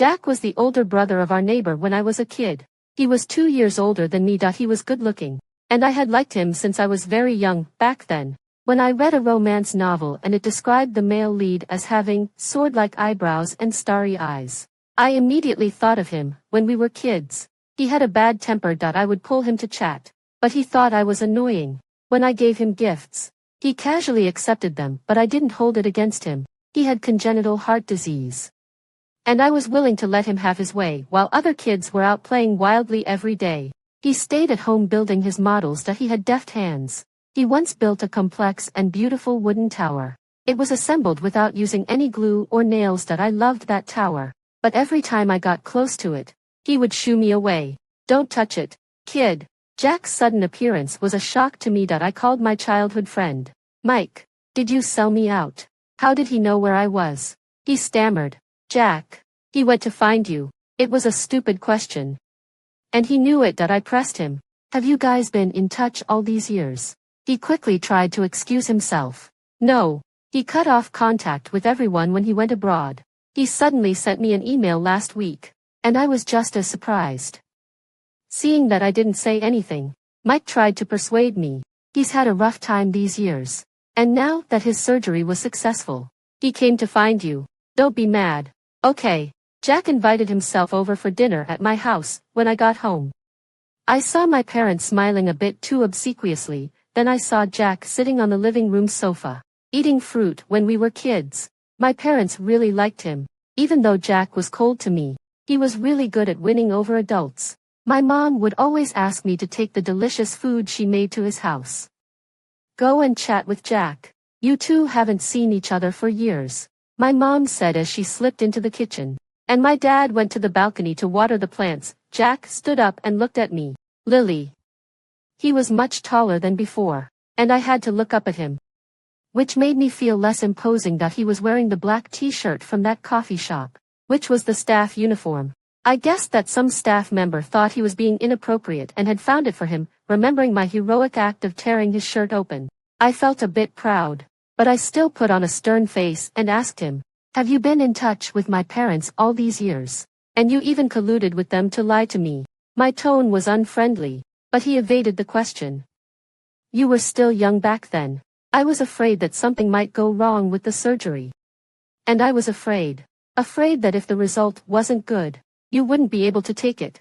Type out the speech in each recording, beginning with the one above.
Jack was the older brother of our neighbor when I was a kid. He was 2 years older than me. He was good looking. And I had liked him since I was very young, back then. When I read a romance novel and it described the male lead as having sword-like eyebrows and starry eyes, I immediately thought of him. When we were kids, he had a bad temper. I would pull him to chat, but he thought I was annoying. When I gave him gifts, he casually accepted them, but I didn't hold it against him. He had congenital heart disease. And I was willing to let him have his way while other kids were out playing wildly every day. He stayed at home building his models. He had deft hands. He once built a complex and beautiful wooden tower. It was assembled without using any glue or nails. I loved that tower. But every time I got close to it, he would shoo me away. Don't touch it, kid. Jack's sudden appearance was a shock to me. I called my childhood friend. Mike, did you sell me out? How did he know where I was? He stammered. Jack, he went to find you. It was a stupid question. And he knew it. I pressed him. Have you guys been in touch all these years? He quickly tried to excuse himself. No. He cut off contact with everyone when he went abroad. He suddenly sent me an email last week, and I was just as surprised. Seeing that I didn't say anything, Mike tried to persuade me. He's had a rough time these years. And now that his surgery was successful, he came to find you. Don't be mad. Okay. Jack invited himself over for dinner at my house when I got home. I saw my parents smiling a bit too obsequiously, then I saw Jack sitting on the living room sofa, eating fruit. When we were kids, my parents really liked him. Even though Jack was cold to me, he was really good at winning over adults. My mom would always ask me to take the delicious food she made to his house. Go and chat with Jack. You two haven't seen each other for years, my mom said as she slipped into the kitchen. And my dad went to the balcony to water the plants. Jack stood up and looked at me. Lily. He was much taller than before, and I had to look up at him, which made me feel less imposing. He was wearing the black t-shirt from that coffee shop, which was the staff uniform. I guessed that some staff member thought he was being inappropriate and had found it for him. Remembering my heroic act of tearing his shirt open, I felt a bit proud, but I still put on a stern face and asked him, have you been in touch with my parents all these years? And you even colluded with them to lie to me? My tone was unfriendly, but he evaded the question. You were still young back then. I was afraid that something might go wrong with the surgery. And I was afraid that if the result wasn't good, you wouldn't be able to take it.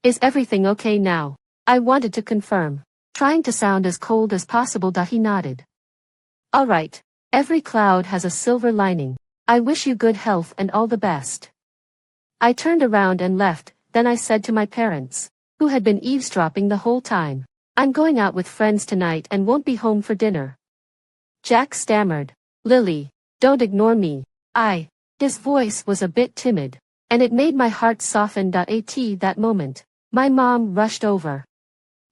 Is everything okay now? I wanted to confirm, trying to sound as cold as possible. He nodded. All right. Every cloud has a silver lining. I wish you good health and all the best. I turned around and left. Then I said to my parents, who had been eavesdropping the whole time, I'm going out with friends tonight and won't be home for dinner. Jack stammered. Lily, don't ignore me. His voice was a bit timid, and it made my heart soften. At that moment, my mom rushed over.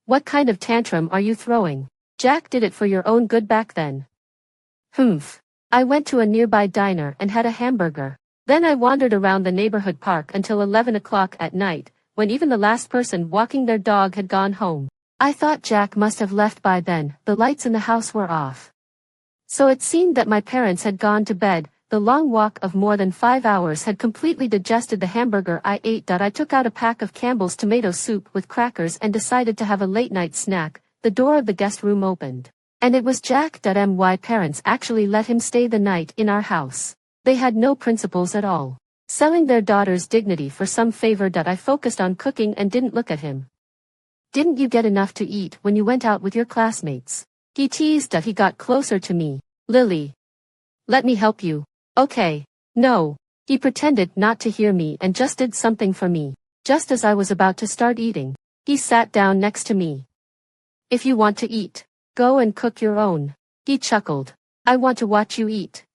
What kind of tantrum are you throwing? Jack did it for your own good back then. Humph. I went to a nearby diner and had a hamburger. Then I wandered around the neighborhood park until 11 o'clock at night, when even the last person walking their dog had gone home. I thought Jack must have left by then. The lights in the house were off. So it seemed that my parents had gone to bed. The long walk of more than 5 hours had completely digested the hamburger I ate. I took out a pack of Campbell's tomato soup with crackers and decided to have a late-night snack. The door of the guest room opened. And it was Jack. My parents actually let him stay the night in our house. They had no principles at all, selling their daughter's dignity for some favor. I focused on cooking and didn't look at him. Didn't you get enough to eat when you went out with your classmates? He teased. He got closer to me. Lily. Let me help you. Okay. No. He pretended not to hear me and just did something for me. Just as I was about to start eating, he sat down next to me. If you want to eat, go and cook your own. He chuckled. I want to watch you eat.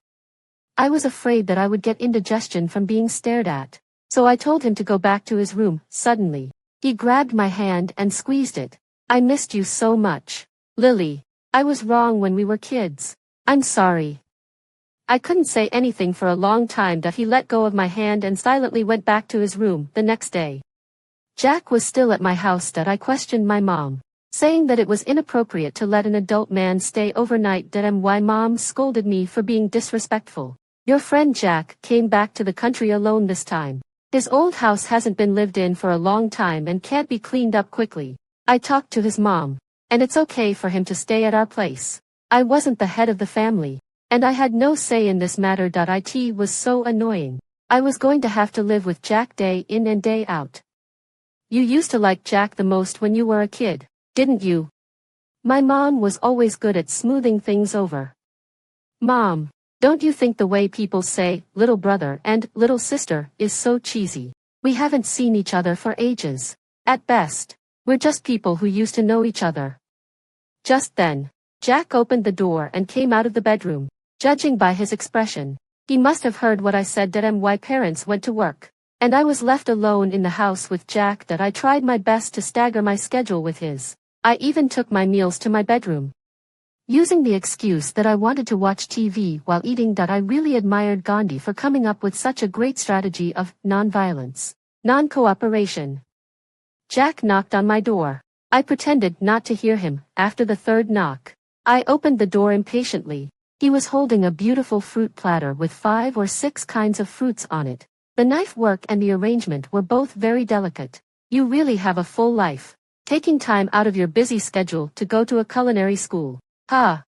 I was afraid that I would get indigestion from being stared at, so I told him to go back to his room. Suddenly, he grabbed my hand and squeezed it. I missed you so much. Lily, I was wrong when we were kids. I'm sorry. I couldn't say anything for a long time. He let go of my hand and silently went back to his room. The next day, Jack was still at my house. I questioned my mom, saying that it was inappropriate to let an adult man stay overnight. My mom scolded me for being disrespectful. Your friend Jack came back to the country alone this time. His old house hasn't been lived in for a long time and can't be cleaned up quickly. I talked to his mom, and it's okay for him to stay at our place. I wasn't the head of the family, and I had no say in this matter. It was so annoying. I was going to have to live with Jack day in and day out. You used to like Jack the most when you were a kid, didn't you? My mom was always good at smoothing things over. Mom, don't you think the way people say, little brother and little sister, is so cheesy? We haven't seen each other for ages. At best, we're just people who used to know each other. Just then, Jack opened the door and came out of the bedroom. Judging by his expression, he must have heard what I said. My parents went to work, and I was left alone in the house with Jack. I tried my best to stagger my schedule with his. I even took my meals to my bedroom, using the excuse that I wanted to watch TV while eating. I really admired Gandhi for coming up with such a great strategy of non-violence, non-cooperation. Jack knocked on my door. I pretended not to hear him. After the third knock, I opened the door impatiently. He was holding a beautiful fruit platter with 5 or 6 kinds of fruits on it. The knife work and the arrangement were both very delicate. You really have a full life, taking time out of your busy schedule to go to a culinary school. Ha!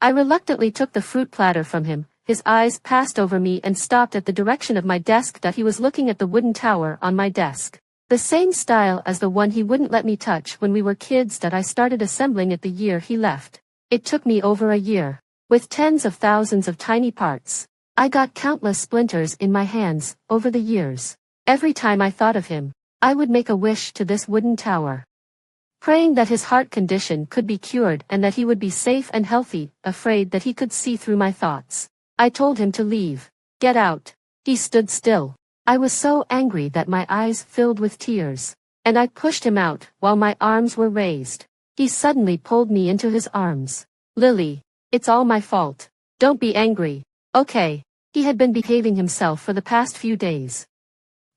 I reluctantly took the fruit platter from him. His eyes passed over me and stopped at the direction of my desk. He was looking at the wooden tower on my desk. The same style as the one he wouldn't let me touch when we were kids. I started assembling it the year he left. It took me over a year. With tens of thousands of tiny parts, I got countless splinters in my hands. Over the years, every time I thought of him, I would make a wish to this wooden tower, praying that his heart condition could be cured and that he would be safe and healthy, afraid that he could see through my thoughts. I told him to leave. Get out. He stood still. I was so angry that my eyes filled with tears, and I pushed him out while my arms were raised. He suddenly pulled me into his arms. Lily, it's all my fault. Don't be angry, okay? He had been behaving himself for the past few days,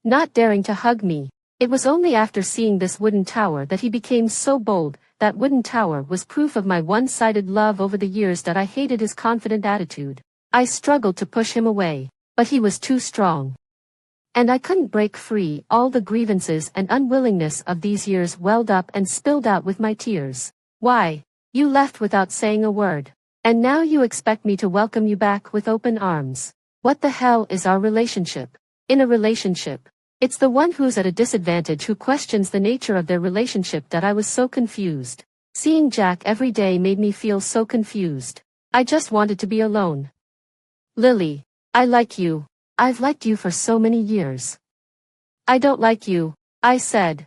not daring to hug me. It was only after seeing this wooden tower that he became so bold. That wooden tower was proof of my one-sided love over the years. I hated his confident attitude. I struggled to push him away, but he was too strong, and I couldn't break free. All the grievances and unwillingness of these years welled up and spilled out with my tears. Why? You left without saying a word. And now you expect me to welcome you back with open arms. What the hell is our relationship? In a relationship, it's the one who's at a disadvantage who questions the nature of their relationship. I was so confused. Seeing Jack every day made me feel so confused. I just wanted to be alone. Lily, I like you. I've liked you for so many years. I don't like you, I said.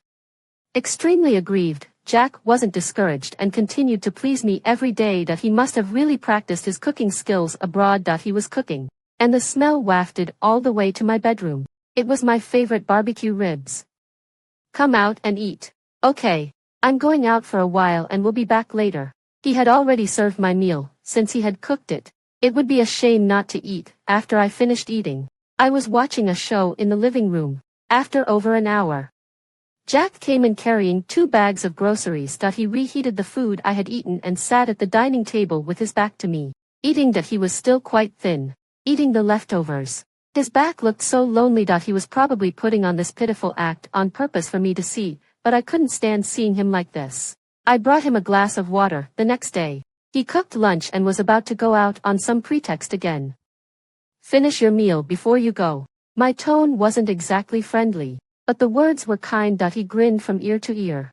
Extremely aggrieved, Jack wasn't discouraged and continued to please me every day. He must have really practiced his cooking skills abroad. He was cooking, and the smell wafted all the way to my bedroom. It was my favorite barbecue ribs. Come out and eat. Okay, I'm going out for a while and will be back later. He had already served my meal, since he had cooked it. It would be a shame not to eat. After I finished eating, I was watching a show in the living room. After over an hour, Jack came in carrying 2 bags of groceries. He reheated the food I had eaten and sat at the dining table with his back to me, eating. He was still quite thin, eating the leftovers. His back looked so lonely. He was probably putting on this pitiful act on purpose for me to see, but I couldn't stand seeing him like this. I brought him a glass of water. The next day, he cooked lunch and was about to go out on some pretext again. Finish your meal before you go. My tone wasn't exactly friendly, but the words were kind. He grinned from ear to ear,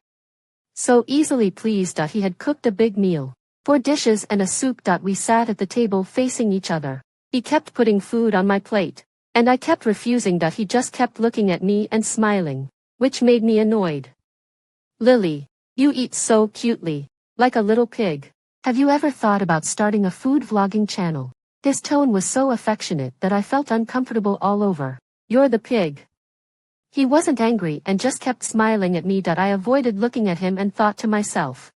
so easily pleased. He had cooked a big meal, 4 dishes and a soup. We sat at the table facing each other. He kept putting food on my plate, and I kept refusing. He just kept looking at me and smiling, which made me annoyed. Lily, you eat so cutely, like a little pig. Have you ever thought about starting a food vlogging channel? His tone was so affectionate that I felt uncomfortable all over. You're the pig. He wasn't angry and just kept smiling at me. I avoided looking at him and thought to myself,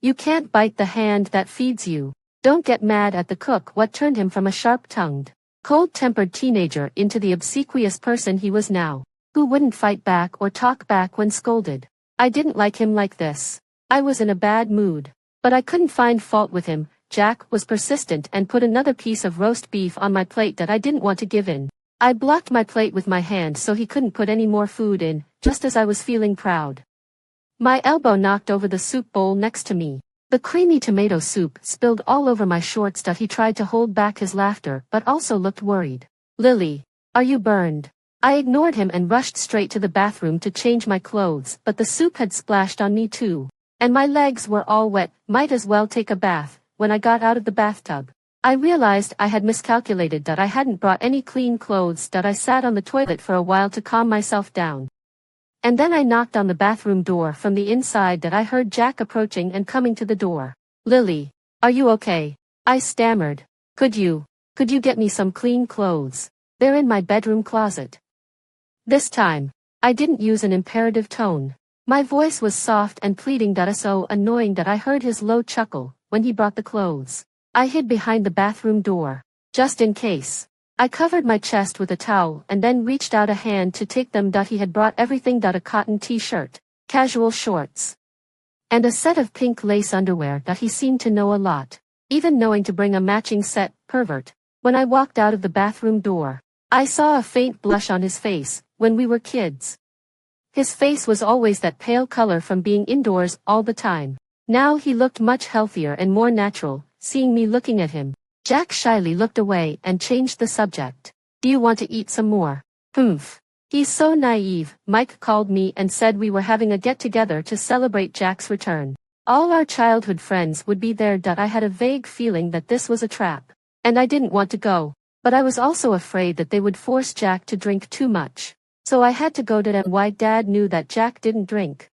you can't bite the hand that feeds you. Don't get mad at the cook. What turned him from a sharp-tongued, cold-tempered teenager into the obsequious person he was now, who wouldn't fight back or talk back when scolded? I didn't like him like this. I was in a bad mood, but I couldn't find fault with him. Jack was persistent and put another piece of roast beef on my plate. I didn't want to give in. I blocked my plate with my hand so he couldn't put any more food in, just as I was feeling proud. My elbow knocked over the soup bowl next to me. The creamy tomato soup spilled all over my shorts. He tried to hold back his laughter but also looked worried. Lily, are you burned? I ignored him and rushed straight to the bathroom to change my clothes, but the soup had splashed on me too. And my legs were all wet, might as well take a bath. When I got out of the bathtub, I realized I had miscalculated that I hadn't brought any clean clothes. I sat on the toilet for a while to calm myself down. And then I knocked on the bathroom door from the inside. I heard Jack approaching and coming to the door. Lily, are you okay? I stammered. Could you get me some clean clothes? They're in my bedroom closet. This time, I didn't use an imperative tone. My voice was soft and pleading. So annoying that I heard his low chuckle when he brought the clothes. I hid behind the bathroom door, just in case. I covered my chest with a towel and then reached out a hand to take them. He had brought everything: a cotton t-shirt, casual shorts, and a set of pink lace underwear. He seemed to know a lot, even knowing to bring a matching set. Pervert. When I walked out of the bathroom door, I saw a faint blush on his face. When we were kids, his face was always that pale color from being indoors all the time. Now he looked much healthier and more natural. Seeing me looking at him, Jack shyly looked away and changed the subject. Do you want to eat some more? Humph. He's so naive. Mike called me and said we were having a get-together to celebrate Jack's return. All our childhood friends would be there. I had a vague feeling that this was a trap, and I didn't want to go, but I was also afraid that they would force Jack to drink too much. So I had to go to them. Why? Dad knew that Jack didn't drink,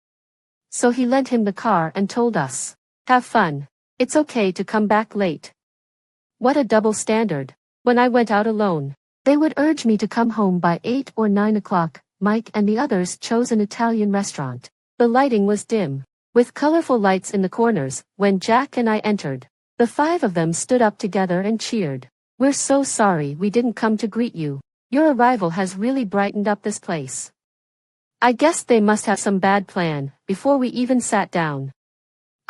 so he lent him the car and told us, have fun. It's okay to come back late. What a double standard. When I went out alone, they would urge me to come home by 8 or 9 o'clock. Mike and the others chose an Italian restaurant. The lighting was dim, with colorful lights in the corners. When Jack and I entered, the 5 of them stood up together and cheered. We're so sorry we didn't come to greet you. Your arrival has really brightened up this place. I guess they must have some bad plan. Before we even sat down,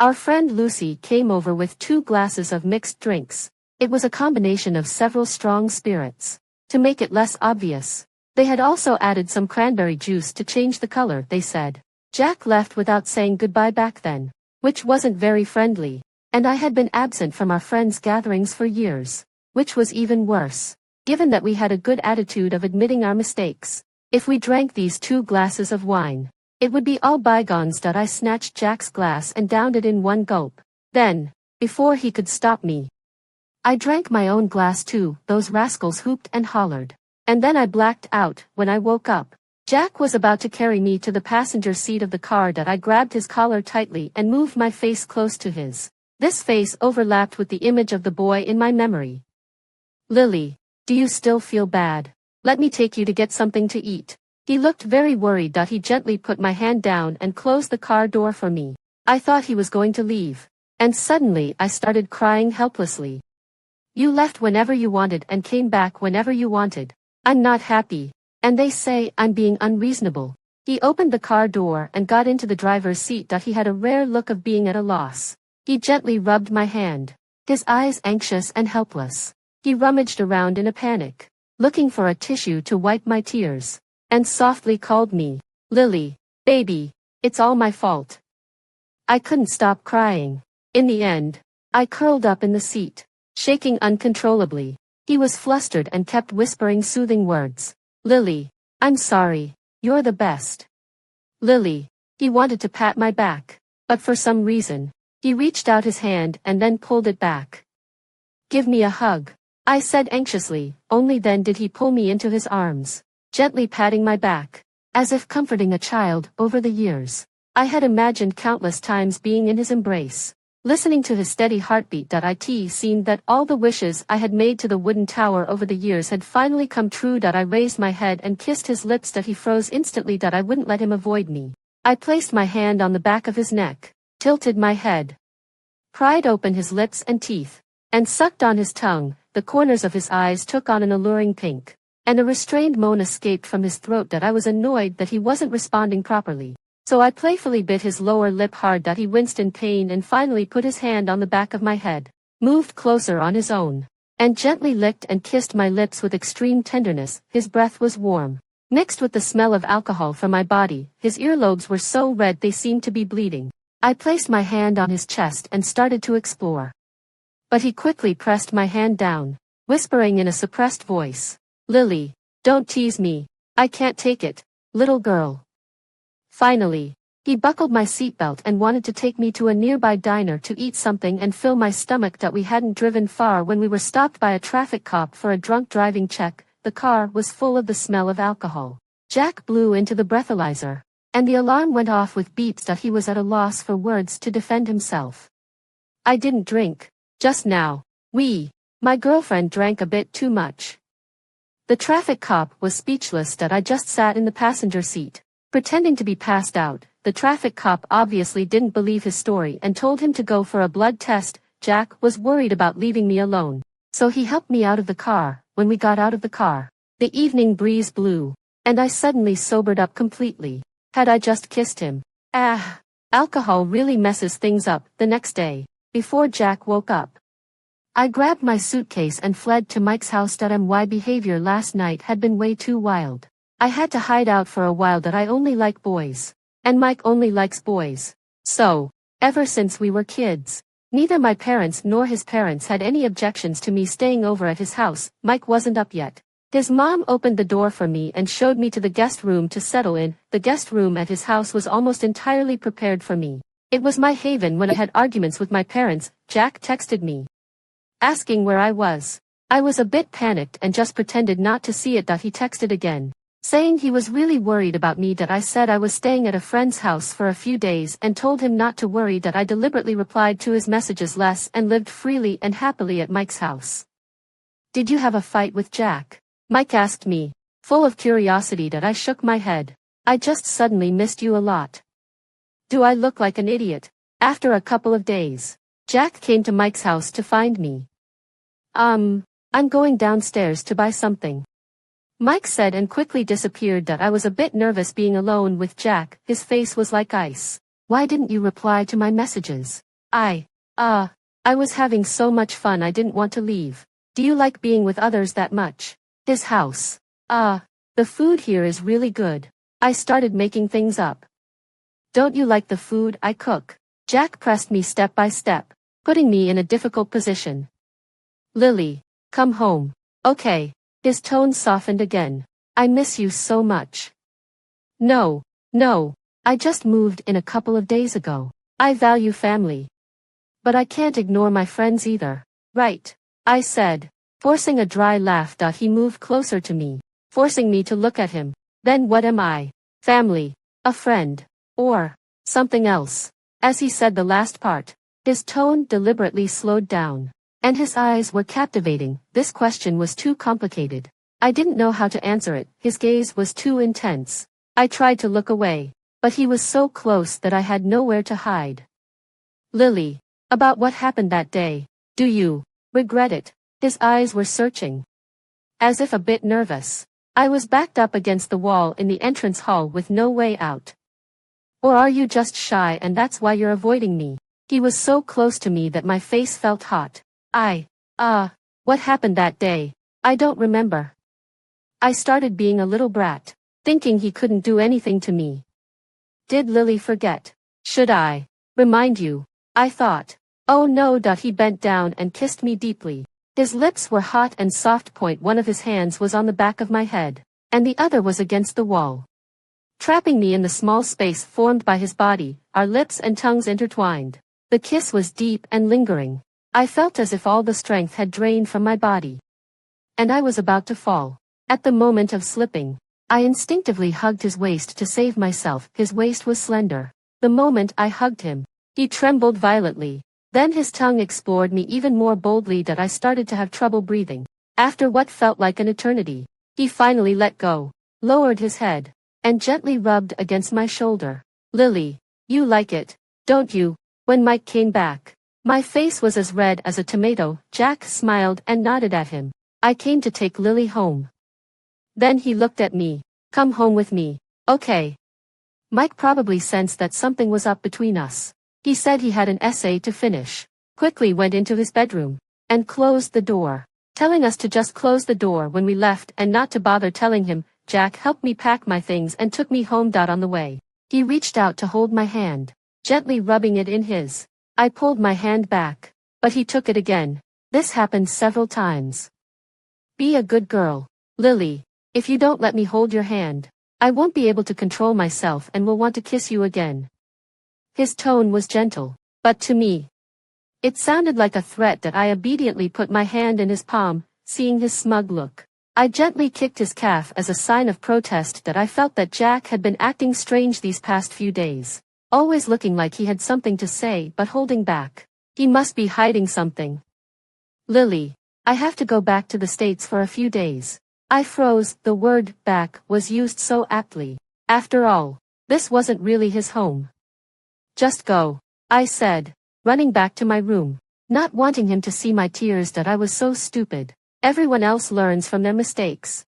our friend Lucy came over with 2 glasses of mixed drinks. It was a combination of several strong spirits. To make it less obvious, they had also added some cranberry juice to change the color, they said. Jack left without saying goodbye back then, which wasn't very friendly, and I had been absent from our friends' gatherings for years, which was even worse, given that we had a good attitude of admitting our mistakes. If we drank these 2 glasses of wine, it would be all bygones. I snatched Jack's glass and downed it in one gulp. Then, before he could stop me, I drank my own glass too. Those rascals hooped and hollered. And then I blacked out. When I woke up, Jack was about to carry me to the passenger seat of the car. I grabbed his collar tightly and moved my face close to his. This face overlapped with the image of the boy in my memory. Lily, do you still feel bad? Let me take you to get something to eat. He looked very worried. He gently put my hand down and closed the car door for me. I thought he was going to leave. And suddenly I started crying helplessly. You left whenever you wanted and came back whenever you wanted. I'm not happy. And they say I'm being unreasonable. He opened the car door and got into the driver's seat. He had a rare look of being at a loss. He gently rubbed my hand, his eyes anxious and helpless. He rummaged around in a panic, looking for a tissue to wipe my tears, and softly called me, Lily, baby, it's all my fault. I couldn't stop crying. In the end, I curled up in the seat, shaking uncontrollably. He was flustered and kept whispering soothing words. Lily, I'm sorry, you're the best. Lily, he wanted to pat my back, but for some reason, he reached out his hand and then pulled it back. Give me a hug, I said anxiously. Only then did he pull me into his arms, gently patting my back, as if comforting a child. Over the years, I had imagined countless times being in his embrace, listening to his steady heartbeat. It seemed that all the wishes I had made to the wooden tower over the years had finally come true. I raised my head and kissed his lips. He froze instantly. I wouldn't let him avoid me. I placed my hand on the back of his neck, tilted my head, pried open his lips and teeth, and sucked on his tongue. The corners of his eyes took on an alluring pink, and a restrained moan escaped from his throat. I was annoyed that he wasn't responding properly, so I playfully bit his lower lip hard. He winced in pain and finally put his hand on the back of my head, moved closer on his own, and gently licked and kissed my lips with extreme tenderness. His breath was warm, mixed with the smell of alcohol from my body. His earlobes were so red they seemed to be bleeding. I placed my hand on his chest and started to explore. But he quickly pressed my hand down, whispering in a suppressed voice, "Lily, don't tease me. I can't take it, little girl." Finally, he buckled my seatbelt and wanted to take me to a nearby diner to eat something and fill my stomach. That we hadn't driven far when we were stopped by a traffic cop for a drunk driving check. The car was full of the smell of alcohol. Jack blew into the breathalyzer, and the alarm went off with beeps. That he was at a loss for words to defend himself. "I didn't drink. Just now. My girlfriend drank a bit too much." The traffic cop was speechless. That I just sat in the passenger seat, pretending to be passed out. The traffic cop obviously didn't believe his story and told him to go for a blood test. Jack was worried about leaving me alone, so he helped me out of the car. When we got out of the car, the evening breeze blew, and I suddenly sobered up completely. Had I just kissed him? Alcohol really messes things up. The next day, before Jack woke up, I grabbed my suitcase and fled to Mike's house. My behavior last night had been way too wild. I had to hide out for a while. That I only like boys, and Mike only likes boys. So, ever since we were kids, neither my parents nor his parents had any objections to me staying over at his house. Mike wasn't up yet. His mom opened the door for me and showed me to the guest room to settle in. The guest room at his house was almost entirely prepared for me. It was my haven when I had arguments with my parents. Jack texted me, asking where I was. I was a bit panicked and just pretended not to see it. He texted again, saying he was really worried about me. I said I was staying at a friend's house for a few days and told him not to worry. I deliberately replied to his messages less and lived freely and happily at Mike's house. "Did you have a fight with Jack?" Mike asked me, full of curiosity. I shook my head. "I just suddenly missed you a lot." "Do I look like an idiot?" After a couple of days, Jack came to Mike's house to find me. I'm going downstairs to buy something," Mike said, and quickly disappeared. I was a bit nervous being alone with Jack. His face was like ice. "Why didn't you reply to my messages?" I was having so much fun. I didn't want to leave." "Do you like being with others that much?" "His house. The food here is really good." I started making things up. "Don't you like the food I cook?" Jack pressed me step by step, putting me in a difficult position. "Lily, come home. Okay." His tone softened again. "I miss you so much." No, I just moved in a couple of days ago. I value family. But I can't ignore my friends either." "Right," I said, forcing a dry laugh. He moved closer to me, forcing me to look at him. "Then what am I? Family? A friend? Or something else?" As he said the last part, his tone deliberately slowed down, and his eyes were captivating. This question was too complicated. I didn't know how to answer it. His gaze was too intense. I tried to look away, but he was so close that I had nowhere to hide. "Lily, about what happened that day, do you regret it?" His eyes were searching, as if a bit nervous. I was backed up against the wall in the entrance hall with no way out. "Or are you just shy and that's why you're avoiding me?" He was so close to me that my face felt hot. What happened that day? I don't remember." I started being a little brat, thinking he couldn't do anything to me. Did Lily forget? Should I remind you? I thought. "Oh no." He bent down and kissed me deeply. His lips were hot and soft. One of his hands was on the back of my head, and the other was against the wall, trapping me in the small space formed by his body. Our lips and tongues intertwined. The kiss was deep and lingering. I felt as if all the strength had drained from my body, and I was about to fall. At the moment of slipping, I instinctively hugged his waist to save myself. His waist was slender. The moment I hugged him, he trembled violently. Then his tongue explored me even more boldly. I started to have trouble breathing. After what felt like an eternity, he finally let go, lowered his head, and gently rubbed against my shoulder. "Lily, you like it, don't you?" When Mike came back, my face was as red as a tomato. Jack smiled and nodded at him. "I came to take Lily home." Then he looked at me. "Come home with me, okay?" Mike probably sensed that something was up between us. He said he had an essay to finish, quickly went into his bedroom, and closed the door. telling us to just close the door when we left and not to bother telling him. Jack helped me pack my things and took me home. On the way, he reached out to hold my hand, gently rubbing it in his. I pulled my hand back, but he took it again. This happened several times. Be a good girl, Lily. If you don't let me hold your hand, I won't be able to control myself and will want to kiss you again. His tone was gentle, but to me, it sounded like a threat. That I obediently put my hand in his palm, seeing his smug look. I gently kicked his calf as a sign of protest. That I felt that Jack had been acting strange these past few days, always looking like he had something to say but holding back. He must be hiding something. Lily, I have to go back to the States for a few days. I froze. The word back was used so aptly. After all, this wasn't really his home. Just go, I said, running back to my room, not wanting him to see my tears. That I was so stupid. Everyone else learns from their mistakes.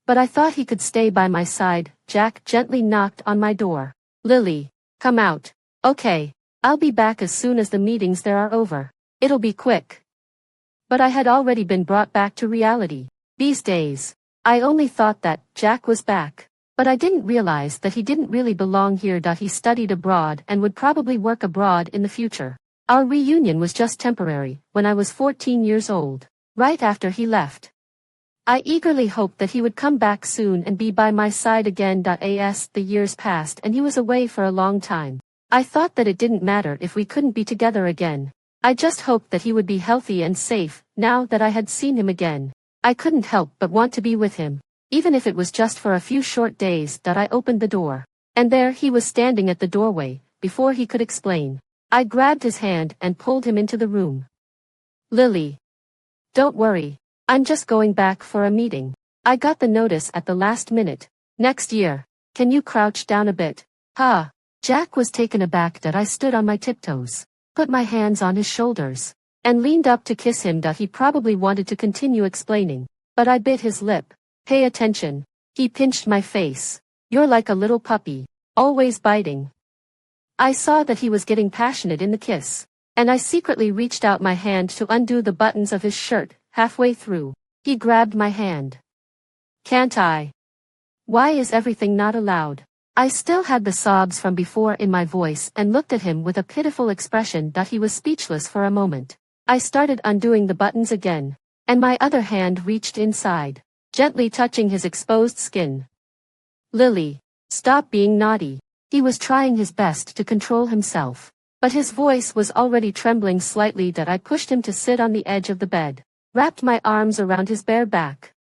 But I thought he could stay by my side. Jack gently knocked on my door. Lily, come out. Okay, I'll be back as soon as the meetings there are over. It'll be quick. But I had already been brought back to reality. These days, I only thought that Jack was back. But I didn't realize that he didn't really belong here. He studied abroad and would probably work abroad in the future. Our reunion was just temporary, when I was 14 years old. Right after he left, I eagerly hoped that he would come back soon and be by my side again. As the years passed and he was away for a long time, I thought that it didn't matter if we couldn't be together again. I just hoped that he would be healthy and safe. Now that I had seen him again, I couldn't help but want to be with him, even if it was just for a few short days. I opened the door, and there he was standing at the doorway. Before he could explain, I grabbed his hand and pulled him into the room. Lily, don't worry, I'm just going back for a meeting. I got the notice at the last minute. Next year. Can you crouch down a bit? Jack was taken aback. I stood on my tiptoes, put my hands on his shoulders, and leaned up to kiss him. He probably wanted to continue explaining, but I bit his lip. Pay attention. He pinched my face. You're like a little puppy, always biting. I saw that he was getting passionate in the kiss, and I secretly reached out my hand to undo the buttons of his shirt. Halfway through, he grabbed my hand. Can't I? Why is everything not allowed? I still had the sobs from before in my voice and looked at him with a pitiful expression. He was speechless for a moment. I started undoing the buttons again, and my other hand reached inside, gently touching his exposed skin. Lily, stop being naughty. He was trying his best to control himself, but his voice was already trembling slightly. I pushed him to sit on the edge of the bed, wrapped my arms around his bare back,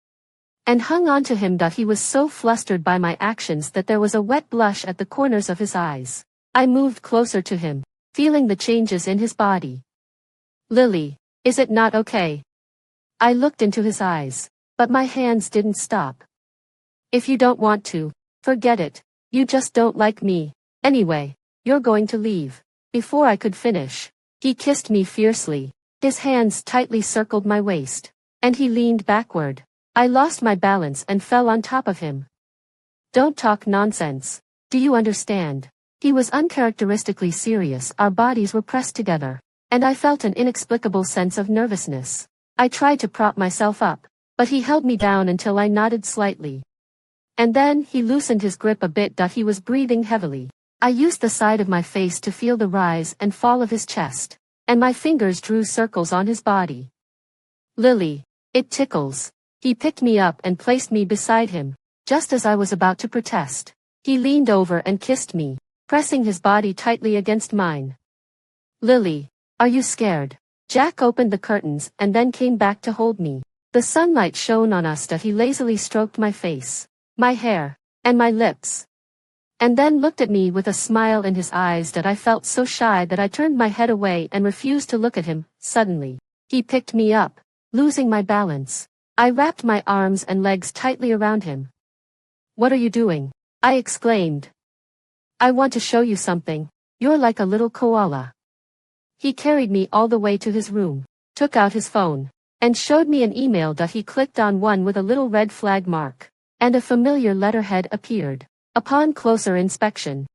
and hung on to him. He was so flustered by my actions that there was a wet blush at the corners of his eyes. I moved closer to him, feeling the changes in his body. Lily, is it not okay? I looked into his eyes, but my hands didn't stop. If you don't want to, forget it. You just don't like me. Anyway, you're going to leave. Before I could finish, he kissed me fiercely. His hands tightly circled my waist, and he leaned backward. I lost my balance and fell on top of him. Don't talk nonsense. Do you understand? He was uncharacteristically serious. Our bodies were pressed together, and I felt an inexplicable sense of nervousness. I tried to prop myself up, but he held me down until I nodded slightly. And then he loosened his grip a bit. He was breathing heavily. I used the side of my face to feel the rise and fall of his chest, and my fingers drew circles on his body. Lily, it tickles. He picked me up and placed me beside him. Just as I was about to protest, he leaned over and kissed me, pressing his body tightly against mine. Lily, are you scared? Jack opened the curtains and then came back to hold me. The sunlight shone on us. He lazily stroked my face, my hair, and my lips, and then looked at me with a smile in his eyes. I felt so shy that I turned my head away and refused to look at him. Suddenly, he picked me up, losing my balance. I wrapped my arms and legs tightly around him. What are you doing? I exclaimed. I want to show you something. You're like a little koala. He carried me all the way to his room, took out his phone, and showed me an email. He clicked on one with a little red flag mark, and a familiar letterhead appeared. Upon closer inspection,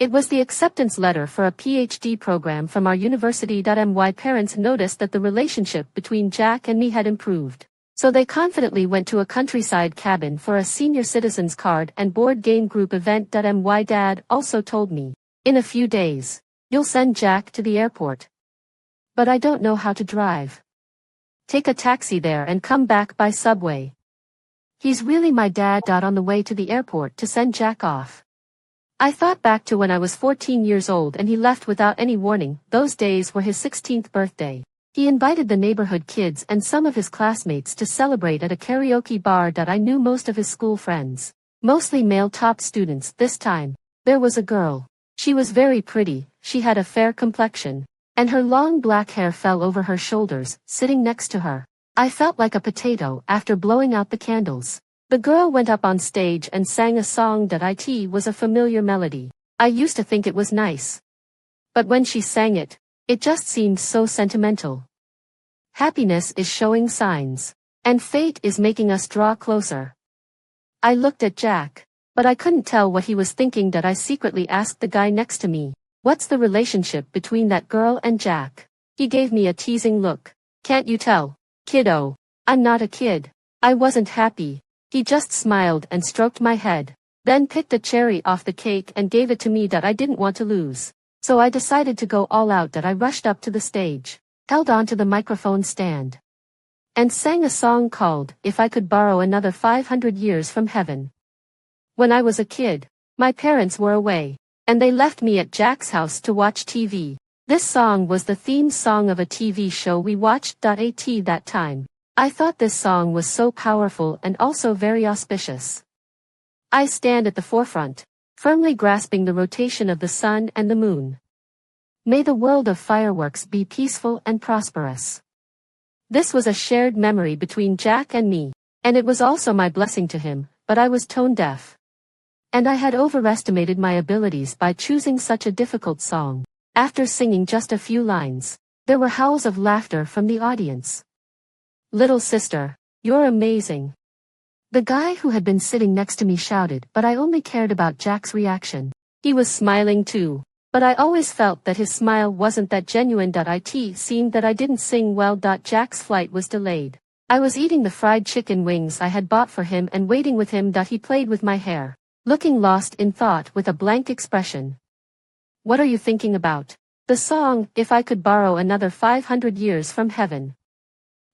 It was the acceptance letter for a PhD program from our university. My parents noticed that the relationship between Jack and me had improved. So they confidently went to a countryside cabin for a senior citizens card and board game group event. My dad also told me, in a few days, you'll send Jack to the airport. But I don't know how to drive. Take a taxi there and come back by subway. He's really my dad. On the way to the airport to send Jack off, I thought back to when I was 14 years old and he left without any warning. Those days were his 16th birthday. He invited the neighborhood kids and some of his classmates to celebrate at a karaoke bar. I knew most of his school friends, mostly male top students. This time, there was a girl. She was very pretty, she had a fair complexion, and her long black hair fell over her shoulders. Sitting next to her, I felt like a potato after blowing out the candles. The girl went up on stage and sang a song that it was a familiar melody. I used to think it was nice. But when she sang it, it just seemed so sentimental. Happiness is showing signs, and fate is making us draw closer. I looked at Jack, but I couldn't tell what he was thinking. I secretly asked the guy next to me, what's the relationship between that girl and Jack? He gave me a teasing look. Can't you tell, kiddo? I'm not a kid. I wasn't happy. He just smiled and stroked my head, then picked a cherry off the cake and gave it to me that I didn't want to lose. So I decided to go all out. I rushed up to the stage, held onto the microphone stand, and sang a song called If I Could Borrow Another 500 Years from Heaven. When I was a kid, my parents were away, and they left me at Jack's house to watch TV. This song was the theme song of a TV show we watched. At that time, I thought this song was so powerful and also very auspicious. I stand at the forefront, firmly grasping the rotation of the sun and the moon. May the world of fireworks be peaceful and prosperous. This was a shared memory between Jack and me, and it was also my blessing to him, but I was tone deaf. And I had overestimated my abilities by choosing such a difficult song. After singing just a few lines, there were howls of laughter from the audience. Little sister, you're amazing. The guy who had been sitting next to me shouted, but I only cared about Jack's reaction. He was smiling too, but I always felt that his smile wasn't that genuine. It seemed that I didn't sing well. Jack's flight was delayed. I was eating the fried chicken wings I had bought for him and waiting with him. He played with my hair, looking lost in thought with a blank expression. What are you thinking about? The song, If I Could Borrow Another 500 Years from Heaven.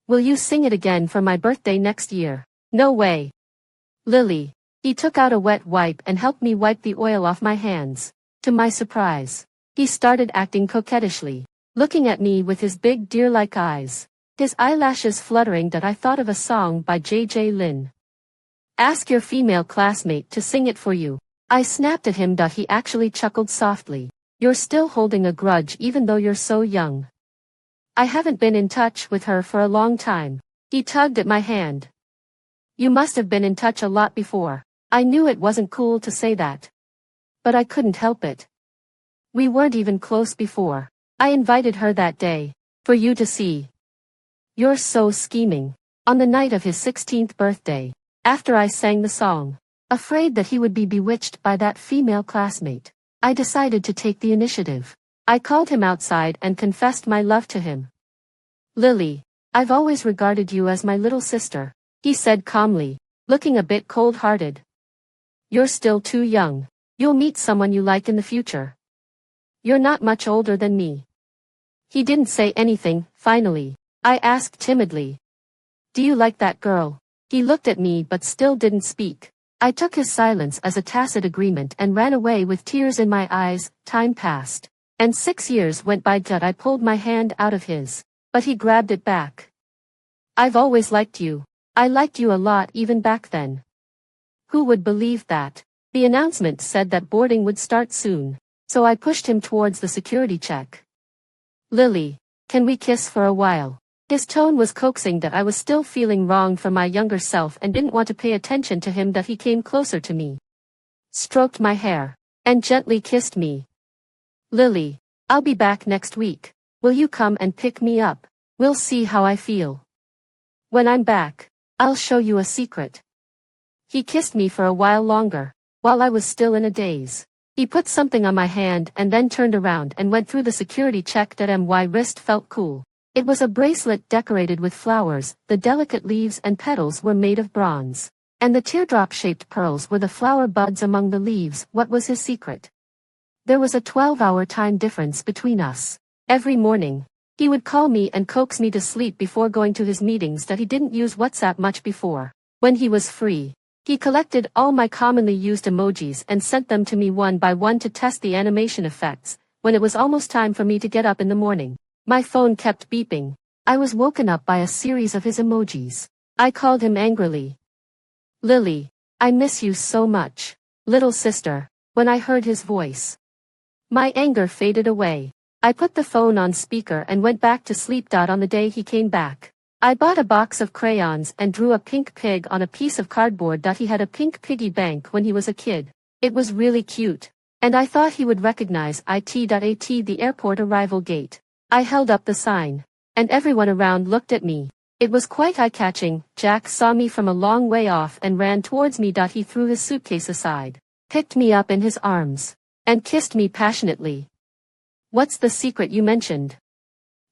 Will you sing it again for my birthday next year? No way. Lily. He took out a wet wipe and helped me wipe the oil off my hands. To my surprise, he started acting coquettishly, looking at me with his big deer-like eyes, his eyelashes fluttering. I thought of a song by J.J. Lin. Ask your female classmate to sing it for you. I snapped at him. He actually chuckled softly. You're still holding a grudge even though you're so young. I haven't been in touch with her for a long time. He tugged at my hand. You must have been in touch a lot before. I knew it wasn't cool to say that, but I couldn't help it. We weren't even close before. I invited her that day, for you to see. You're so scheming. On the night of his 16th birthday, after I sang the song, afraid that he would be bewitched by that female classmate, I decided to take the initiative. I called him outside and confessed my love to him. Lily, I've always regarded you as my little sister, he said calmly, looking a bit cold-hearted. You're still too young. You'll meet someone you like in the future. You're not much older than me. He didn't say anything. Finally, I asked timidly, do you like that girl? He looked at me but still didn't speak. I took his silence as a tacit agreement and ran away with tears in my eyes. Time passed, and 6 years went by. I pulled my hand out of his, but he grabbed it back. I've always liked you. I liked you a lot even back then. Who would believe that? The announcement said that boarding would start soon, so I pushed him towards the security check. Lily, can we kiss for a while? His tone was coaxing. I was still feeling wrong for my younger self and didn't want to pay attention to him. He came closer to me, stroked my hair, and gently kissed me. Lily, I'll be back next week. Will you come and pick me up? We'll see how I feel. When I'm back, I'll show you a secret. He kissed me for a while longer, while I was still in a daze. He put something on my hand and then turned around and went through the security check. My wrist felt cool. It was a bracelet decorated with flowers, the delicate leaves and petals were made of bronze. And the teardrop-shaped pearls were the flower buds among the leaves. What was his secret? There was a 12-hour time difference between us. Every morning, he would call me and coax me to sleep before going to his meetings. He didn't use WhatsApp much before. When he was free, he collected all my commonly used emojis and sent them to me one by one to test the animation effects. When it was almost time for me to get up in the morning, my phone kept beeping. I was woken up by a series of his emojis. I called him angrily. Lily, I miss you so much. Little sister. When I heard his voice, my anger faded away. I put the phone on speaker and went back to sleep. On the day he came back, I bought a box of crayons and drew a pink pig on a piece of cardboard. He had a pink piggy bank when he was a kid. It was really cute. And I thought he would recognize it. At the airport arrival gate, I held up the sign, and everyone around looked at me. It was quite eye-catching. Jack saw me from a long way off and ran towards me. He threw his suitcase aside, picked me up in his arms, and kissed me passionately. What's the secret you mentioned?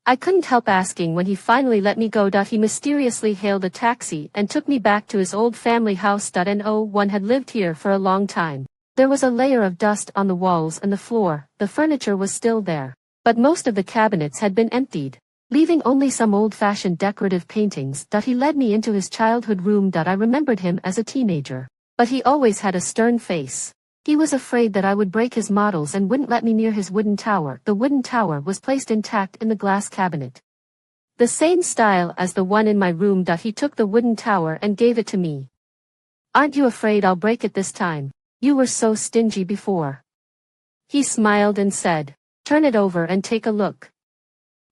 I couldn't help asking when he finally let me go. He mysteriously hailed a taxi and took me back to his old family house. No one had lived here for a long time. There was a layer of dust on the walls and the floor. The furniture was still there, but most of the cabinets had been emptied, leaving only some old-fashioned decorative paintings. He led me into his childhood room. I remembered him as a teenager, but he always had a stern face. He was afraid that I would break his models and wouldn't let me near his wooden tower. The wooden tower was placed intact in the glass cabinet, the same style as the one in my room. He took the wooden tower and gave it to me. Aren't you afraid I'll break it this time? You were so stingy before. He smiled and said, turn it over and take a look.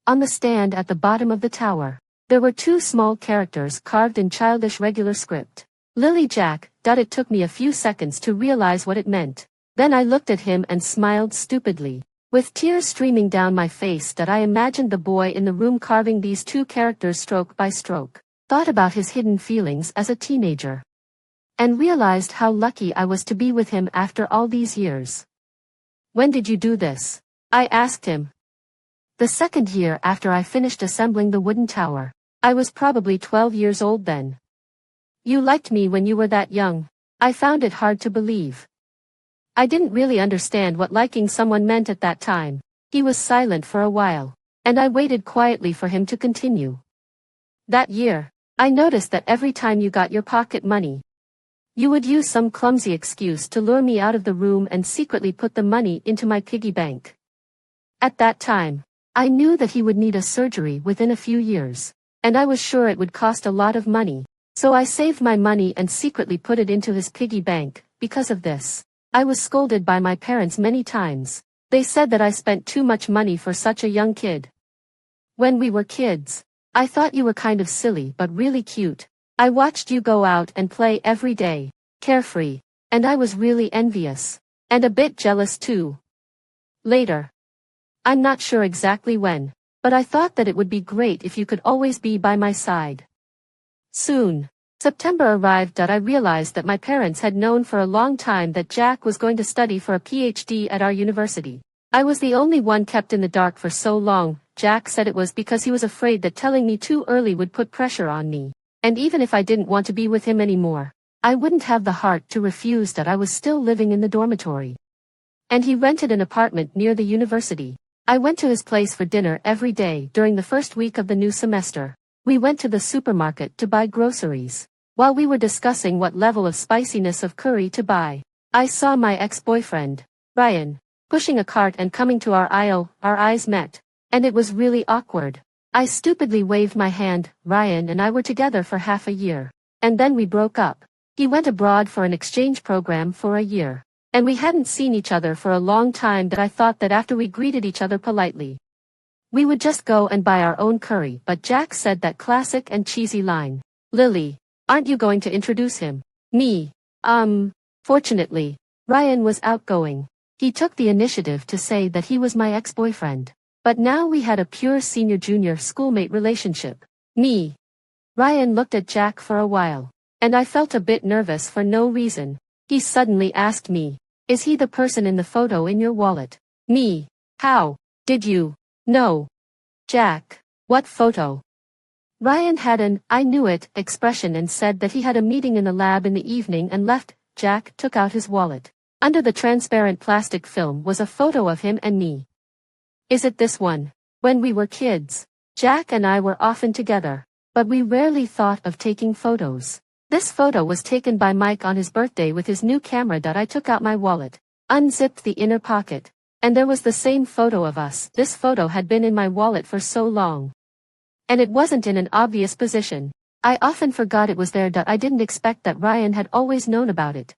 On the stand at the bottom of the tower, there were two small characters carved in childish regular script. Lily Jack. It took me a few seconds to realize what it meant. Then I looked at him and smiled stupidly. With tears streaming down my face, I imagined the boy in the room carving these two characters stroke by stroke, thought about his hidden feelings as a teenager, and realized how lucky I was to be with him after all these years. When did you do this? I asked him. The second year after I finished assembling the wooden tower. I was probably 12 years old then. You liked me when you were that young. I found it hard to believe. I didn't really understand what liking someone meant at that time. He was silent for a while, and I waited quietly for him to continue. That year, I noticed that every time you got your pocket money, you would use some clumsy excuse to lure me out of the room and secretly put the money into my piggy bank. At that time, I knew that he would need a surgery within a few years, and I was sure it would cost a lot of money. So I saved my money and secretly put it into his piggy bank. Because of this, I was scolded by my parents many times. They said that I spent too much money for such a young kid. When we were kids, I thought you were kind of silly but really cute. I watched you go out and play every day, carefree, and I was really envious, and a bit jealous too. Later, I'm not sure exactly when, but I thought that it would be great if you could always be by my side. Soon, September arrived. I realized that my parents had known for a long time that Jack was going to study for a PhD at our university. I was the only one kept in the dark for so long. Jack said it was because he was afraid that telling me too early would put pressure on me. And even if I didn't want to be with him anymore, I wouldn't have the heart to refuse. I was still living in the dormitory, and he rented an apartment near the university. I went to his place for dinner every day during the first week of the new semester. We went to the supermarket to buy groceries. While we were discussing what level of spiciness of curry to buy, I saw my ex-boyfriend, Ryan, pushing a cart and coming to our aisle. Our eyes met, and it was really awkward. I stupidly waved my hand. Ryan and I were together for half a year, and then we broke up. He went abroad for an exchange program for a year, and we hadn't seen each other for a long time. I thought that after we greeted each other politely, we would just go and buy our own curry. But Jack said that classic and cheesy line, Lily, aren't you going to introduce him? Me. Fortunately, Ryan was outgoing. He took the initiative to say that he was my ex-boyfriend. But now we had a pure senior-junior schoolmate relationship. Me. Ryan looked at Jack for a while, and I felt a bit nervous for no reason. He suddenly asked me, Is he the person in the photo in your wallet? Me. How did you know? Jack. What photo? Ryan had an "I knew it" expression and said that he had a meeting in the lab in the evening and left. Jack took out his wallet. Under the transparent plastic film was a photo of him and me. Is it this one? When we were kids, Jack and I were often together, but we rarely thought of taking photos. This photo was taken by Mike on his birthday with his new camera. I took out my wallet, unzipped the inner pocket, and there was the same photo of us. This photo had been in my wallet for so long. And it wasn't in an obvious position. I often forgot it was there. I didn't expect that Ryan had always known about it.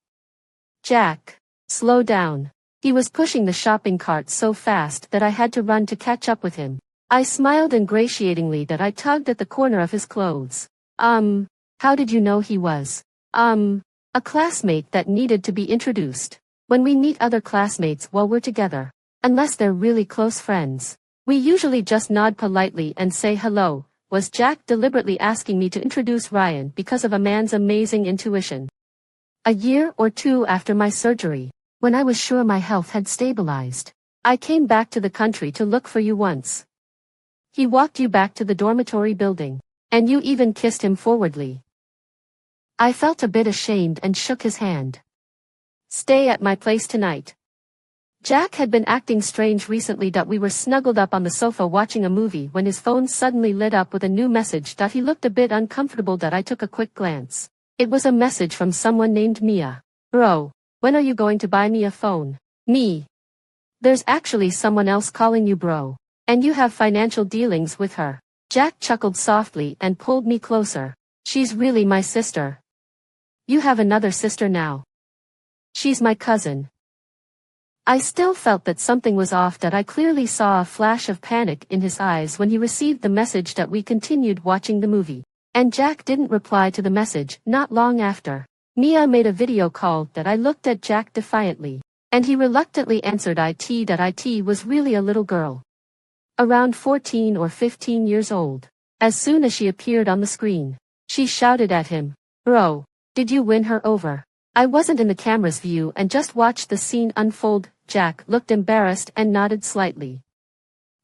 Jack. Slow down. He was pushing the shopping cart so fast that I had to run to catch up with him. I smiled ingratiatingly. I tugged at the corner of his clothes. How did you know he was? A classmate that needed to be introduced. When we meet other classmates while we're together, unless they're really close friends, we usually just nod politely and say hello. Was Jack deliberately asking me to introduce Ryan because of a man's amazing intuition? A year or two after my surgery, when I was sure my health had stabilized, I came back to the country to look for you once. He walked you back to the dormitory building, and you even kissed him forwardly. I felt a bit ashamed and shook his hand. Stay at my place tonight. Jack had been acting strange recently. We were snuggled up on the sofa watching a movie when his phone suddenly lit up with a new message. He looked a bit uncomfortable. I took a quick glance. It was a message from someone named Mia. Bro, when are you going to buy me a phone? Me. There's actually someone else calling you bro. And you have financial dealings with her. Jack chuckled softly and pulled me closer. She's really my sister. You have another sister now. She's my cousin. I still felt that something was off. I clearly saw a flash of panic in his eyes when he received the message. We continued watching the movie. And Jack didn't reply to the message. Not long after, Mia made a video call. I looked at Jack defiantly, and he reluctantly answered. It was really a little girl. Around 14 or 15 years old. As soon as she appeared on the screen, she shouted at him, "Bro, did you win her over?" I wasn't in the camera's view and just watched the scene unfold. Jack looked embarrassed and nodded slightly.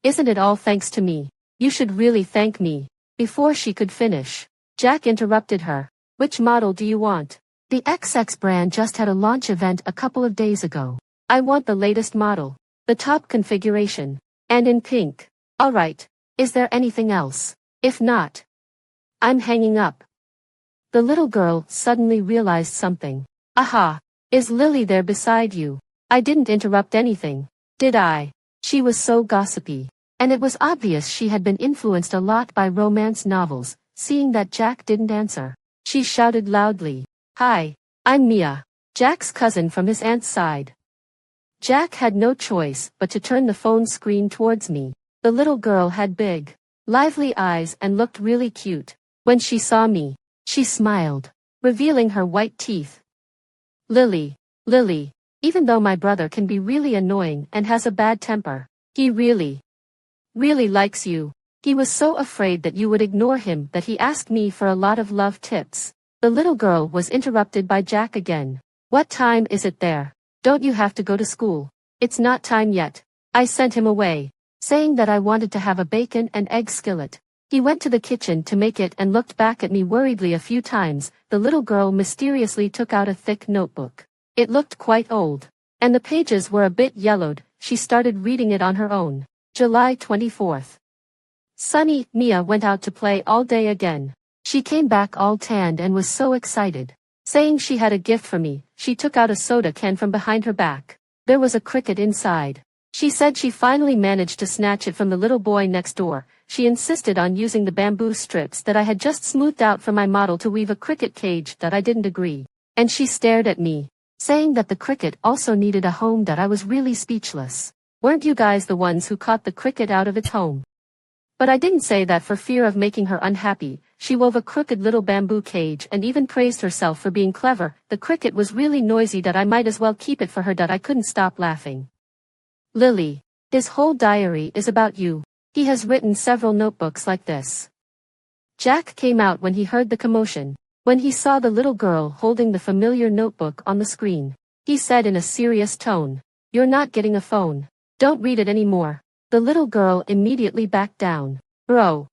Isn't it all thanks to me? You should really thank me. Before she could finish, Jack interrupted her. Which model do you want? The XX brand just had a launch event a couple of days ago. I want the latest model. The top configuration. And in pink. Alright. Is there anything else? If not, I'm hanging up. The little girl suddenly realized something. Aha! Is Lily there beside you? I didn't interrupt anything, did I? She was so gossipy. And it was obvious she had been influenced a lot by romance novels. Seeing that Jack didn't answer, she shouted loudly. Hi, I'm Mia, Jack's cousin from his aunt's side. Jack had no choice but to turn the phone screen towards me. The little girl had big, lively eyes and looked really cute. When she saw me, she smiled, revealing her white teeth. Lily, even though my brother can be really annoying and has a bad temper, he really likes you. He was so afraid that you would ignore him that he asked me for a lot of love tips. The little girl was interrupted by Jack again. What time is it there? Don't you have to go to school? It's not time yet. I sent him away, saying that I wanted to have a bacon and egg skillet. He went to the kitchen to make it and looked back at me worriedly a few times. The little girl mysteriously took out a thick notebook. It looked quite old, and the pages were a bit yellowed. She started reading it on her own. July 24th. Sunny. Mia went out to play all day again. She came back all tanned and was so excited, saying she had a gift for me. She took out a soda can from behind her back. There was a cricket inside. She said she finally managed to snatch it from the little boy next door. She insisted on using the bamboo strips that I had just smoothed out for my model to weave a cricket cage. I didn't agree. And she stared at me, saying that the cricket also needed a home. I was really speechless. Weren't you guys the ones who caught the cricket out of its home? But I didn't say that for fear of making her unhappy. She wove a crooked little bamboo cage and even praised herself for being clever. The cricket was really noisy. I might as well keep it for her. I couldn't stop laughing. Lily, his whole diary is about you. He has written several notebooks like this. Jack came out when he heard the commotion. When he saw the little girl holding the familiar notebook on the screen, he said in a serious tone. You're not getting a phone. Don't read it anymore. The little girl immediately backed down. Bro.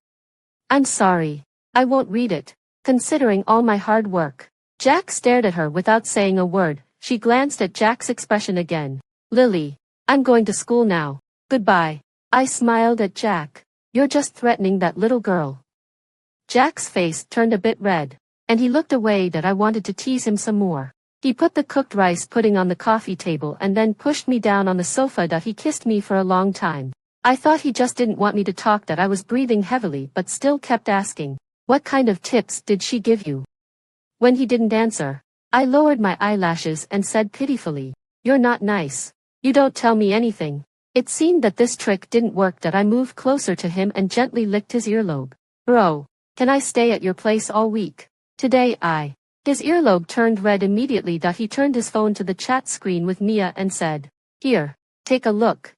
I'm sorry. I won't read it, considering all my hard work. Jack stared at her without saying a word. She glanced at Jack's expression again. Lily. I'm going to school now. Goodbye. I smiled at Jack. You're just threatening that little girl. Jack's face turned a bit red, and he looked away that I wanted to tease him some more. He put the cooked rice pudding on the coffee table and then pushed me down on the sofa that he kissed me for a long time. I thought he just didn't want me to talk, that I was breathing heavily, but still kept asking, what kind of tips did she give you? When he didn't answer, I lowered my eyelashes and said pitifully, you're not nice. You don't tell me anything. It seemed that this trick didn't work, that I moved closer to him and gently licked his earlobe. Bro, can I stay at your place all week? Today His earlobe turned red immediately that he turned his phone to the chat screen with Mia and said, here, take a look.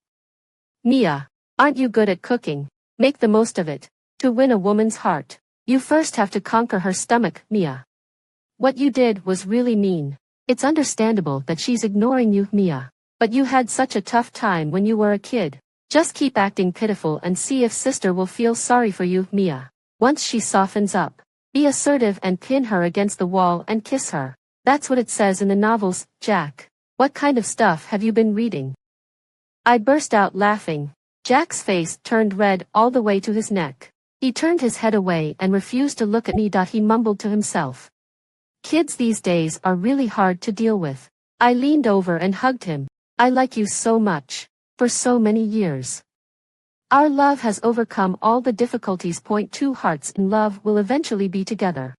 Mia, aren't you good at cooking? Make the most of it. To win a woman's heart, you first have to conquer her stomach, Mia. What you did was really mean. It's understandable that she's ignoring you, Mia. But you had such a tough time when you were a kid. Just keep acting pitiful and see if sister will feel sorry for you, Mia. Once she softens up, be assertive and pin her against the wall and kiss her. That's what it says in the novels. Jack, what kind of stuff have you been reading? I burst out laughing. Jack's face turned red all the way to his neck. He turned his head away and refused to look at me. He mumbled to himself. Kids these days are really hard to deal with. I leaned over and hugged him. I like you so much. For so many years. Our love has overcome all the difficulties. Two hearts in love will eventually be together.